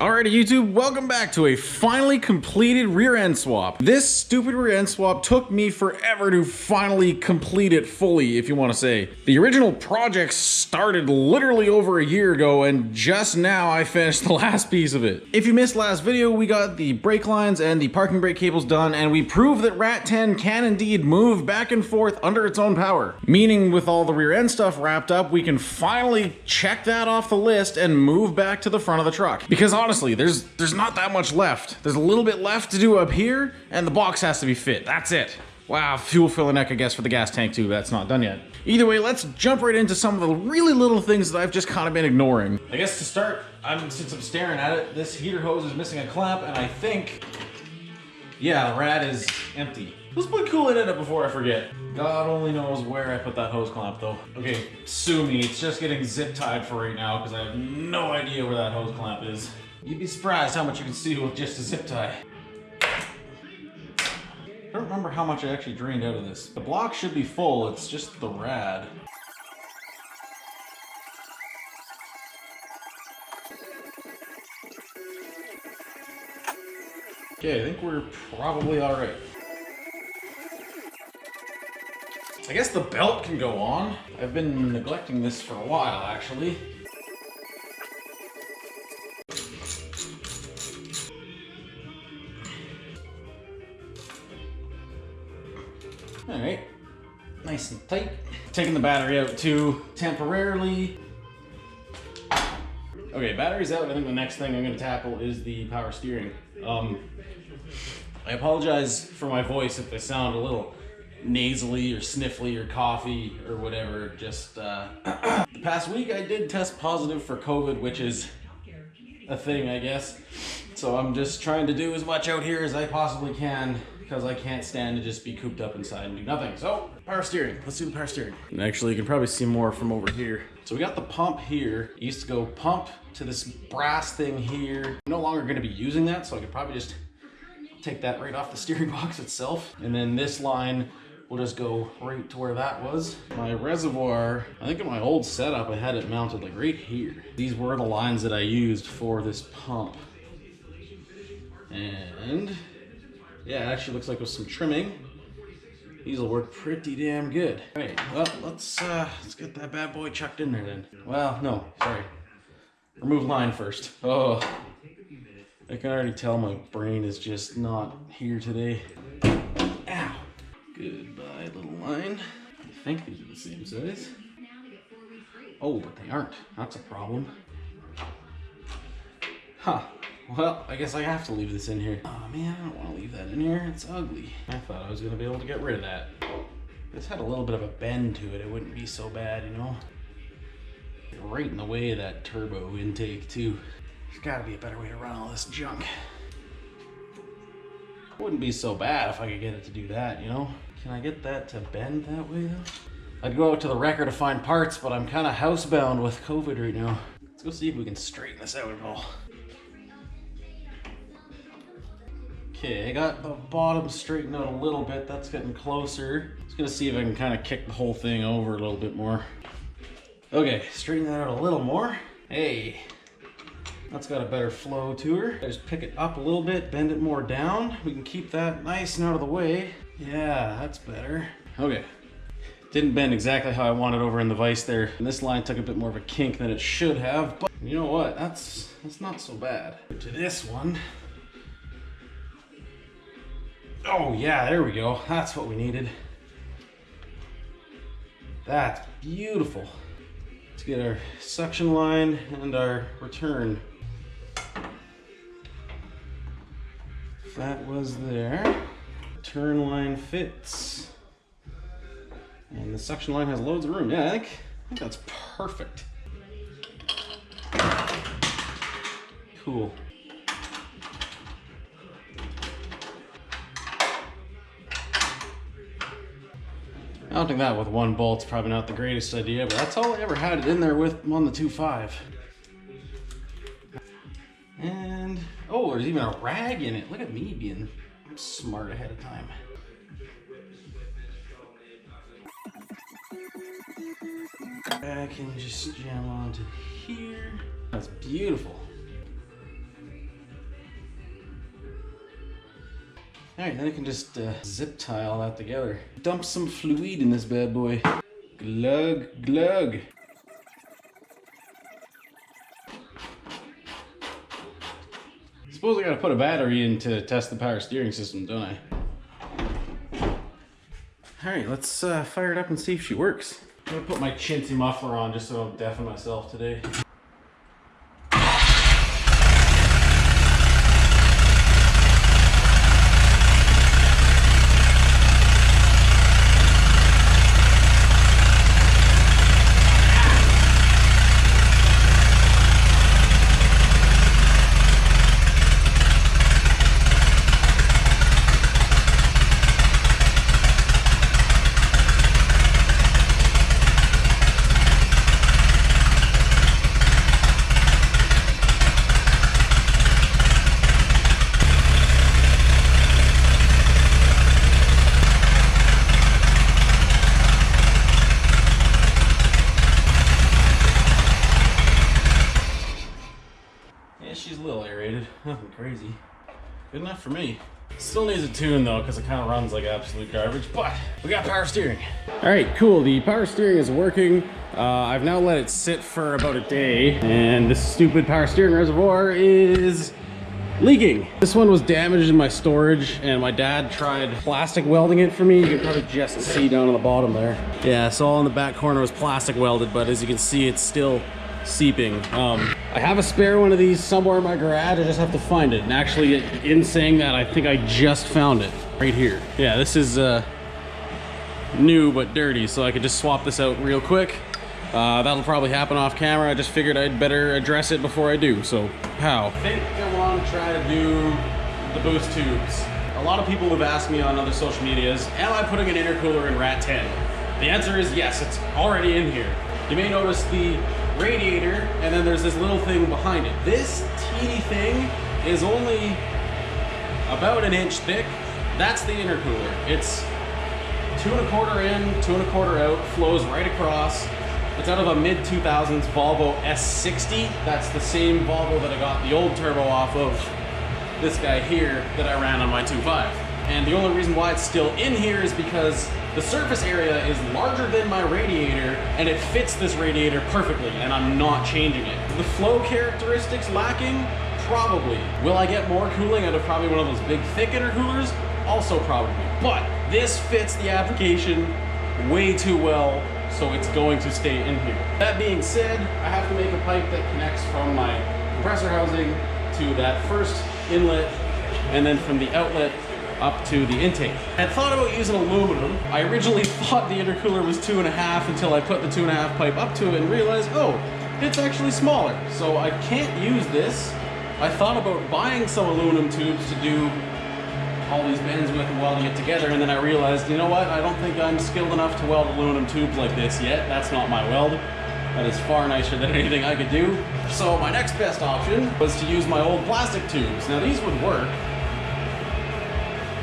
Alrighty YouTube, welcome back to a finally completed rear end swap. This stupid rear end swap took me forever to finally complete it fully, if you want to say. The original project started literally over a year ago and just now I finished the last piece of it. If you missed last video, we got the brake lines and the parking brake cables done and we proved that Rat10 can indeed move back and forth under its own power. Meaning with all the rear end stuff wrapped up, we can finally check that off the list and move back to the front of the truck. Because honestly, there's not that much left. There's a little bit left to do up here, and the box has to be fit. That's it. Wow, fuel filler neck, I guess, for the gas tank too. That's not done yet. Either way, let's jump right into some of the really little things that I've just kind of been ignoring. I guess to start, since I'm staring at it, this heater hose is missing a clamp, and I think, yeah, the rad is empty. Let's put coolant in it before I forget. God only knows where I put that hose clamp though. Okay, sue me, it's just getting zip tied for right now because I have no idea where that hose clamp is. You'd be surprised how much you can see with just a zip tie. I don't remember how much I actually drained out of this. The block should be full, it's just the rad. Okay, I think we're probably alright. I guess the belt can go on. I've been neglecting this for a while, actually. Alright, nice and tight. Taking the battery out too, temporarily. Okay, battery's out. I think the next thing I'm going to tackle is the power steering. I apologize for my voice if I sound a little nasally or sniffly or coughy or whatever. Just the past week I did test positive for COVID, which is a thing, I guess. So I'm just trying to do as much out here as I possibly can because I can't stand to just be cooped up inside and do nothing. So power steering, let's do the power steering. And actually you can probably see more from over here. So we got the pump here. It used to go pump to this brass thing here. I'm no longer going to be using that, so I could probably just take that right off the steering box itself. And then this line will just go right to where that was. My reservoir, I think in my old setup I had it mounted like right here. These were the lines that I used for this pump. And yeah, it actually looks like with some trimming, these will work pretty damn good. All right, well, let's get that bad boy chucked in there then. Well, no, sorry. Remove line first. Oh, I can already tell my brain is just not here today. Ow. Goodbye, little line. I think these are the same size. Oh, but they aren't. That's a problem. Huh. Well, I guess I have to leave this in here. Oh man, I don't want to leave that in here. It's ugly. I thought I was going to be able to get rid of that. This had a little bit of a bend to it. It wouldn't be so bad, you know? Right in the way of that turbo intake, too. There's got to be a better way to run all this junk. Wouldn't be so bad if I could get it to do that, you know? Can I get that to bend that way, though? I'd go out to the wrecker to find parts, but I'm kind of housebound with COVID right now. Let's go see if we can straighten this out at all. Okay, I got the bottom straightened out a little bit. That's getting closer. Just gonna see if I can kind of kick the whole thing over a little bit more. Okay, straighten that out a little more. Hey, that's got a better flow to her. I just pick it up a little bit, bend it more down. We can keep that nice and out of the way. Yeah, that's better. Okay, didn't bend exactly how I wanted over in the vise there. And this line took a bit more of a kink than it should have, but you know what? That's not so bad. To this one. Oh yeah, there we go. That's what we needed. That's beautiful. Let's get our suction line and our return. That was there. Turn line fits. And the suction line has loads of room. Yeah, I think that's perfect. Cool. I don't think that with one bolt's probably not the greatest idea, but that's all I ever had it in there with on the 2.5. And, oh, there's even a rag in it. Look at me being smart ahead of time. I can just jam onto here. That's beautiful. All right, then I can just zip tie all that together. Dump some fluid in this bad boy. Glug, glug. Suppose I gotta put a battery in to test the power steering system, don't I? All right, let's fire it up and see if she works. I'm gonna put my chintzy muffler on just so I don't deafen myself today. She's a little aerated, nothing crazy. Good enough for me. Still needs a tune though, because it kind of runs like absolute garbage, but we got power steering. All right, cool, the power steering is working. I've now let it sit for about a day, and this stupid power steering reservoir is leaking. This one was damaged in my storage, and my dad tried plastic welding it for me. You can probably just see down on the bottom there. Yeah, so all in the back corner was plastic welded, but as you can see, it's still seeping. I have a spare one of these somewhere in my garage. I just have to find it. And actually, in saying that, I think I just found it right here. Yeah, this is new but dirty, so I could just swap this out real quick. That'll probably happen off camera. I just figured I'd better address it before I do. So, how? I think I want to try to do the boost tubes. A lot of people have asked me on other social medias, am I putting an intercooler in Rat 10? The answer is yes, it's already in here. You may notice the radiator, and then there's this little thing behind it. This teeny thing is only about an inch thick. That's the intercooler. It's 2 1/4 in, 2 1/4 out, flows right across. It's out of a mid-2000s Volvo S60. That's the same Volvo that I got the old turbo off of. This guy here that I ran on my 2.5. And the only reason why it's still in here is because the surface area is larger than my radiator, and it fits this radiator perfectly, and I'm not changing it. The flow characteristics lacking? Probably. Will I get more cooling out of probably one of those big thick intercoolers? Also probably. But this fits the application way too well, so it's going to stay in here. That being said, I have to make a pipe that connects from my compressor housing to that first inlet, and then from the outlet up to the intake. I had thought about using aluminum. I originally thought the intercooler was 2.5 until I put the 2.5 pipe up to it and realized, oh, it's actually smaller. So I can't use this. I thought about buying some aluminum tubes to do all these bends with and welding it together, and then I realized, you know what, I don't think I'm skilled enough to weld aluminum tubes like this yet. That's not my weld. That is far nicer than anything I could do. So my next best option was to use my old plastic tubes. Now these would work.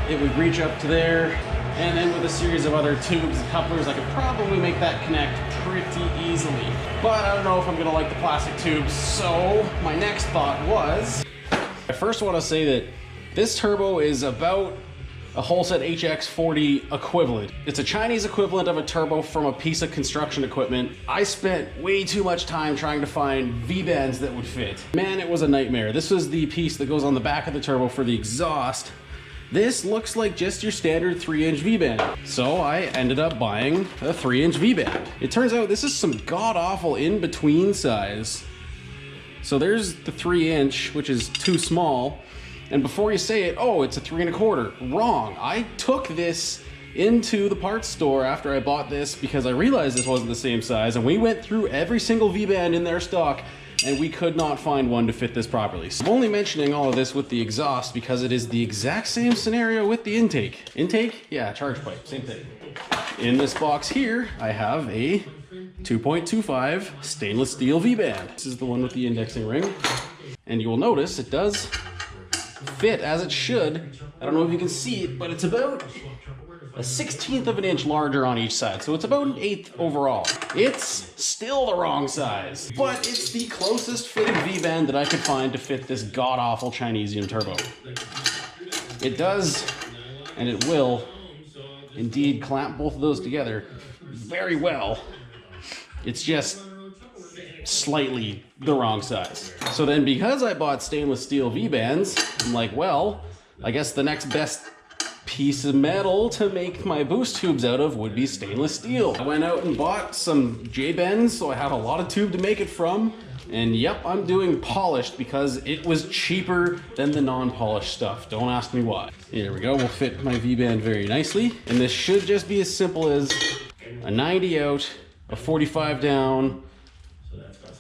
It would reach up to there, and then with a series of other tubes and couplers, I could probably make that connect pretty easily. But I don't know if I'm gonna like the plastic tubes, so my next thought was, I first want to say that this turbo is about a Holset HX40 equivalent. It's a Chinese equivalent of a turbo from a piece of construction equipment. I spent way too much time trying to find V-bands that would fit. Man, it was a nightmare. This was the piece that goes on the back of the turbo for the exhaust. This looks like just your standard 3-inch V-band. So I ended up buying a 3-inch V-band. It turns out this is some god-awful in-between size. So there's the 3-inch, which is too small. And before you say it, oh, it's a 3 1/4. Wrong. I took this into the parts store after I bought this because I realized this wasn't the same size, and we went through every single V-band in their stock, and we could not find one to fit this properly. So I'm only mentioning all of this with the exhaust because it is the exact same scenario with the intake. Intake? Yeah, charge pipe, same thing. In this box here, I have a 2.25 stainless steel V-band. This is the one with the indexing ring. And you will notice it does fit as it should. I don't know if you can see it, but it's about a 1/16 of an inch larger on each side. So it's about an 1/8 overall. It's still the wrong size, but it's the closest fitting V-band that I could find to fit this god-awful Chinesium turbo. It does and it will indeed clamp both of those together very well. It's just slightly the wrong size. So then because I bought stainless steel V-bands, I'm like, well, I guess the next best piece of metal to make my boost tubes out of would be stainless steel. I went out and bought some J-bends, so I have a lot of tube to make it from. And yep, I'm doing polished because it was cheaper than the non-polished stuff. Don't ask me why. Here we go, we'll fit my V-band very nicely. And this should just be as simple as a 90 out, a 45 down,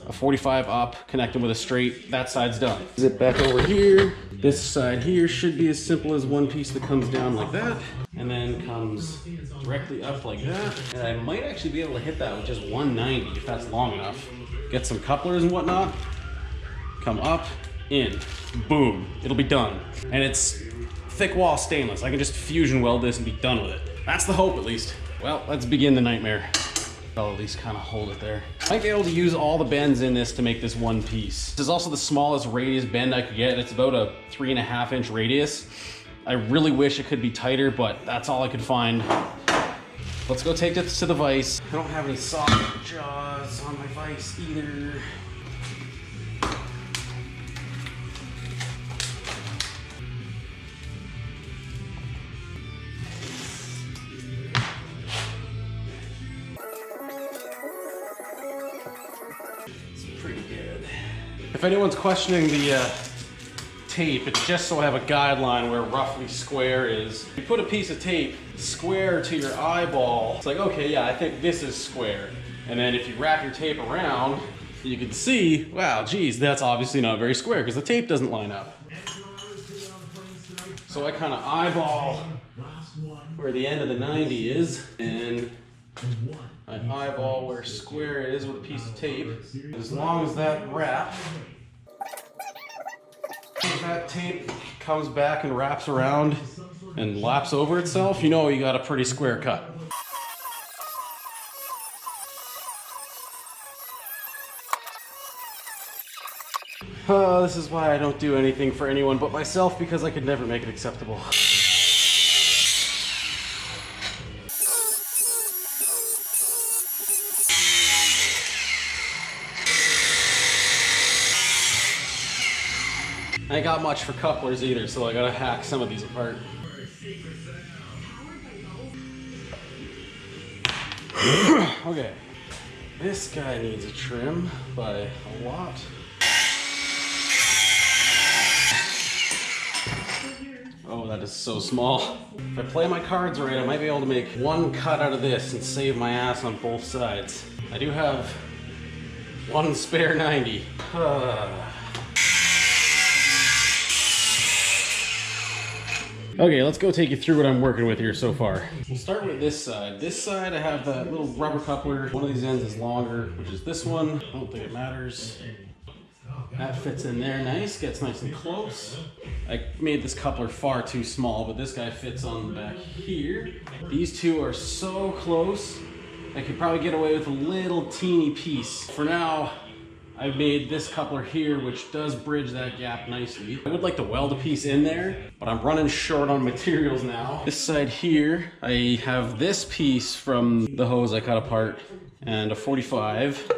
a 45 up, connected with a straight, that side's done. Zip back over here. This side here should be as simple as one piece that comes down like that, and then comes directly up like that. And I might actually be able to hit that with just 190 if that's long enough. Get some couplers and whatnot, come up, in, boom, it'll be done. And it's thick wall stainless. I can just fusion weld this and be done with it. That's the hope, at least. Well, let's begin the nightmare. I'll at least kind of hold it there. I might be able to use all the bends in this to make this one piece. This is also the smallest radius bend I could get. It's about a 3.5 inch radius. I really wish it could be tighter, but that's all I could find. Let's go take this to the vise. I don't have any soft jaws on my vise either. If anyone's questioning the tape, it's just so I have a guideline where roughly square is. You put a piece of tape square to your eyeball, it's like, okay, yeah, I think this is square. And then if you wrap your tape around, you can see, wow, geez, that's obviously not very square because the tape doesn't line up. So I kind of eyeball where the end of the 90 is, and I eyeball where square is with a piece of tape. As long as that wrap, if that tape comes back and wraps around and laps over itself, you know you got a pretty square cut. This is why I don't do anything for anyone but myself, because I could never make it acceptable. I ain't got much for couplers either, so I gotta hack some of these apart. Okay, this guy needs a trim by a lot. Oh, that is so small. If I play my cards right, I might be able to make one cut out of this and save my ass on both sides. I do have one spare 90. Okay, let's go take you through what I'm working with here so far. We'll start with this side. This side I have that little rubber coupler. One of these ends is longer, which is this one. I don't think it matters. That fits in there nice, gets nice and close. I made this coupler far too small, but this guy fits on the back here. These two are so close, I could probably get away with a little teeny piece. For now, I've made this coupler here, which does bridge that gap nicely. I would like to weld a piece in there, but I'm running short on materials now. This side here, I have this piece from the hose I cut apart and a 45,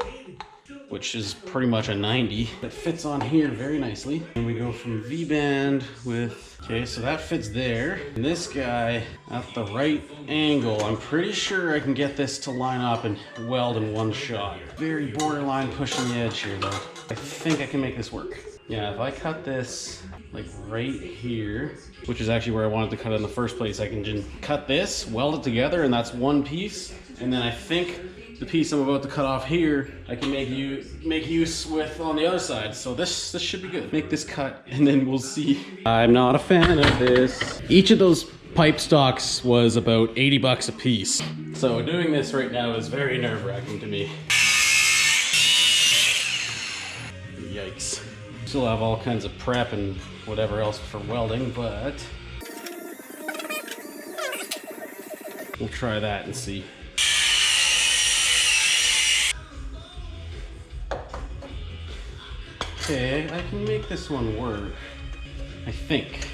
which is pretty much a 90. It fits on here very nicely. And we go from V-band with, okay, so that fits there. And this guy at the right angle, I'm pretty sure I can get this to line up and weld in one shot. Very borderline pushing the edge here though. I think I can make this work. Yeah, if I cut this like right here, which is actually where I wanted to cut it in the first place, I can just cut this, weld it together, and that's one piece. And then I think the piece I'm about to cut off here, I can make use with on the other side. So this should be good. Make this cut and then we'll see. I'm not a fan of this. Each of those pipe stocks was about 80 bucks a piece. So doing this right now is very nerve-wracking to me. Yikes. Still have all kinds of prep and whatever else for welding, but we'll try that and see. Okay, I can make this one work, I think.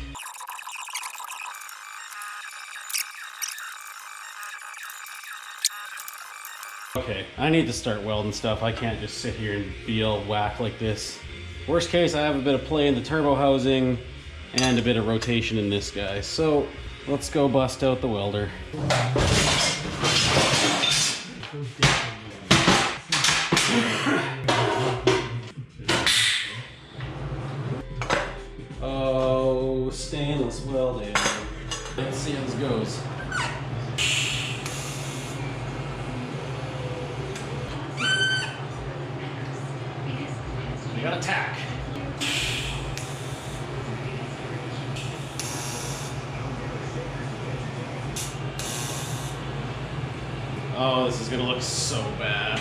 Okay, I need to start welding stuff. I can't just sit here and be all whack like this. Worst case, I have a bit of play in the turbo housing and a bit of rotation in this guy. So let's go bust out the welder. Oh, stainless welding. Let's see how this goes. We got a tack. Oh, this is gonna look so bad.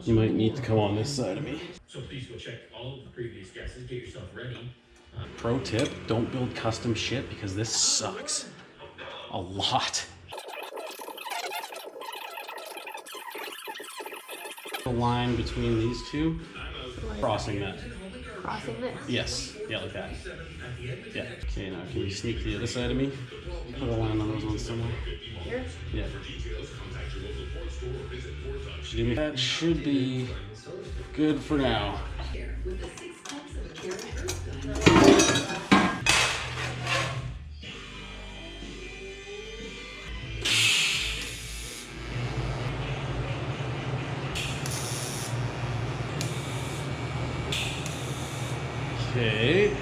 You might need to come on this side of me. So please go check all of the previous guesses, get yourself ready. Pro tip, don't build custom shit because this sucks a lot. The line between these two, crossing that. Crossing this. Yes, yeah, like that. Yeah. Okay, now can you sneak to the other side of me? Put a line on those ones somewhere. Here? Yeah. That should be good for now. Okay.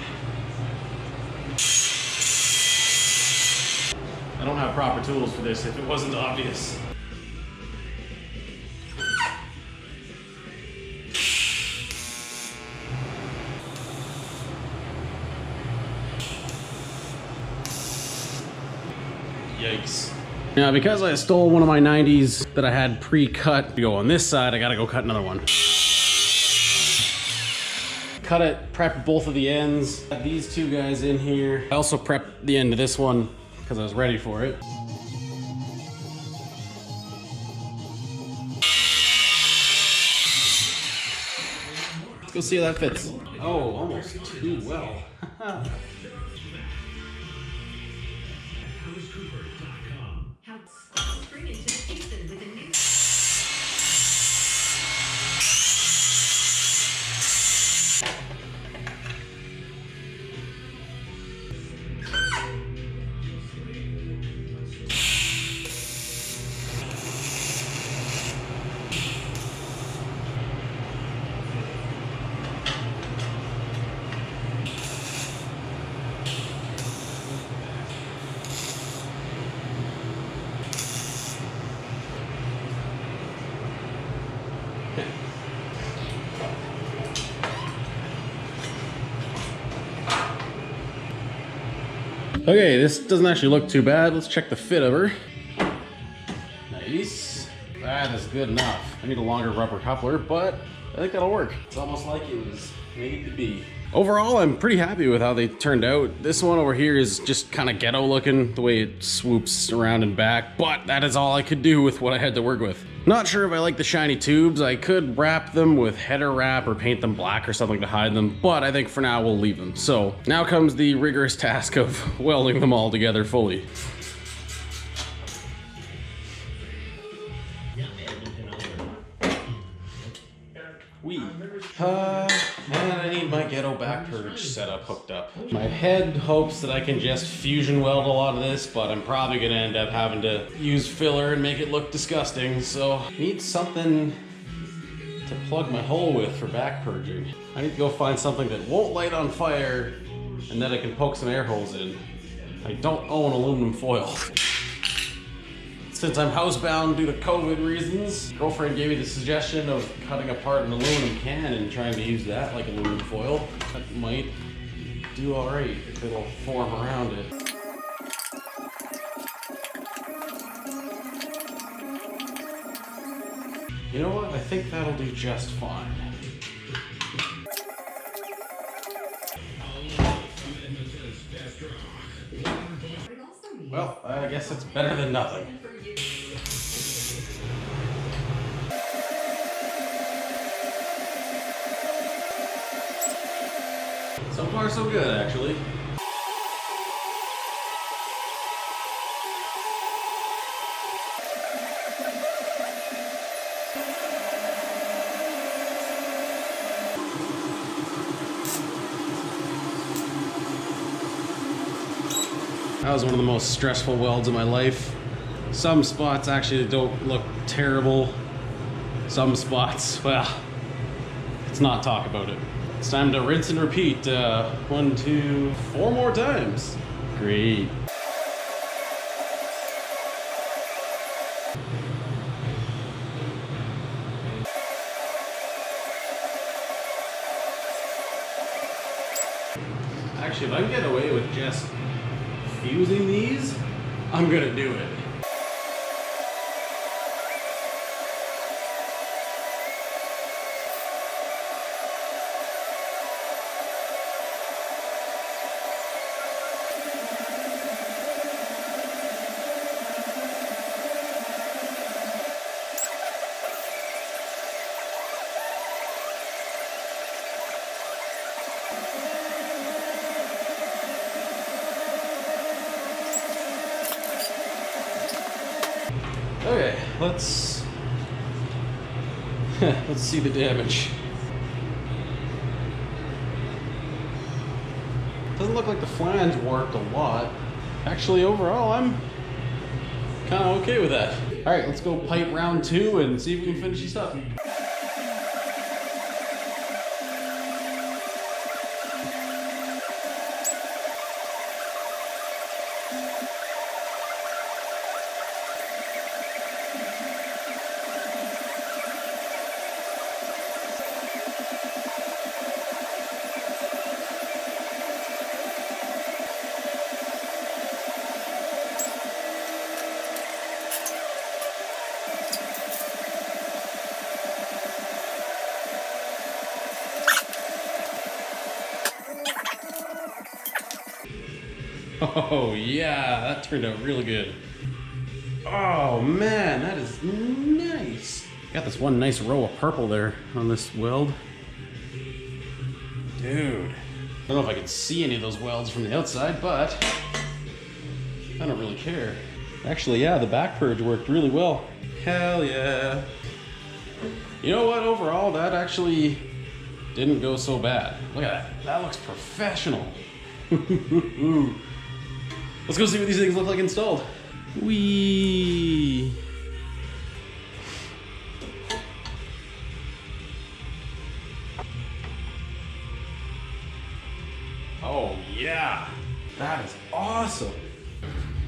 I don't have proper tools for this if it wasn't obvious. Yikes. Now, because I stole one of my 90s that I had pre-cut to go on this side, I gotta go cut another one. Cut it, prep both of the ends. Got these two guys in here. I also prepped the end of this one because I was ready for it. Let's go see how that fits. Oh, almost too well. Okay, this doesn't actually look too bad. Let's check the fit of her. Nice. That is good enough. I need a longer rubber coupler, but I think that'll work. It's almost like it was made to be. Overall, I'm pretty happy with how they turned out. This one over here is just kind of ghetto looking, the way it swoops around and back, but that is all I could do with what I had to work with. Not sure if I like the shiny tubes. I could wrap them with header wrap or paint them black or something to hide them, but I think for now we'll leave them. So now comes the rigorous task of welding them all together fully. And I need my ghetto back purge setup hooked up. My head hopes that I can just fusion weld a lot of this, but I'm probably gonna end up having to use filler and make it look disgusting, so I need something to plug my hole with for back purging. I need to go find something that won't light on fire and that I can poke some air holes in. I don't own aluminum foil. Since I'm housebound due to COVID reasons, girlfriend gave me the suggestion of cutting apart an aluminum can and trying to use that like aluminum foil. That might do all right if it'll form around it. You know what? I think that'll do just fine. Well, I guess it's better than nothing. So far, so good, actually. That was one of the most stressful welds of my life. Some spots actually don't look terrible. Some spots, well, let's not talk about it. It's time to rinse and repeat 1, 2, 4 more times. Great. Actually, if I can get away with just fusing these, I'm gonna do it. Okay, let's see the damage. Doesn't look like the flange warped a lot. Actually, overall, I'm kind of okay with that. All right, let's go pipe round 2 and see if we can finish these up. Oh yeah, that turned out really good. Oh man, that is nice. Got this one nice row of purple there on this weld. Dude. I don't know if I can see any of those welds from the outside, but I don't really care. Actually, yeah, the back purge worked really well. Hell yeah. You know what, overall, that actually didn't go so bad. Look at that, that looks professional. Let's go see what these things look like installed. Whee! Oh yeah, that is awesome.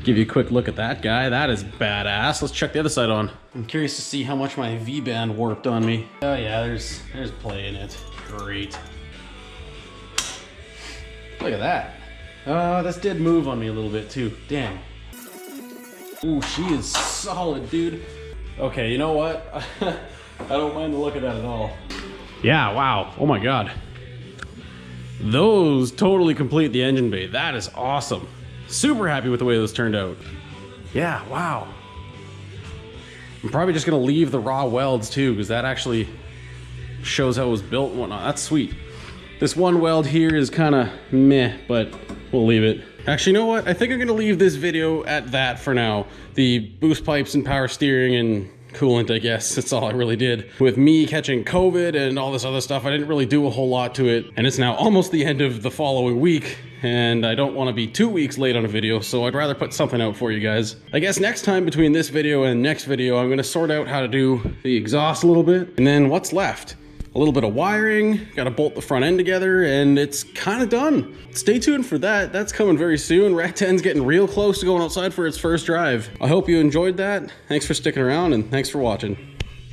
Give you a quick look at that guy. That is badass. Let's check the other side on. I'm curious to see how much my V-band warped on me. Oh yeah, there's play in it. Great. Look at that. This did move on me a little bit too. Damn. Ooh, she is solid, dude. Okay, you know what? I don't mind the look of that at all. Yeah, wow. Oh my god. Those totally complete the engine bay. That is awesome. Super happy with the way those turned out. Yeah, wow. I'm probably just gonna leave the raw welds too, because that actually shows how it was built and whatnot. That's sweet. This one weld here is kind of meh, but we'll leave it. Actually, you know what? I think I'm gonna leave this video at that for now. The boost pipes and power steering and coolant, I guess. That's all I really did. With me catching COVID and all this other stuff, I didn't really do a whole lot to it. And it's now almost the end of the following week, and I don't want to be 2 weeks late on a video, so I'd rather put something out for you guys. I guess next time between this video and next video, I'm gonna sort out how to do the exhaust a little bit, and then what's left. A little bit of wiring, gotta bolt the front end together, and it's kind of done. Stay tuned for that. That's coming very soon. Rack 10's getting real close to going outside for its first drive. I hope you enjoyed that. Thanks for sticking around, and thanks for watching.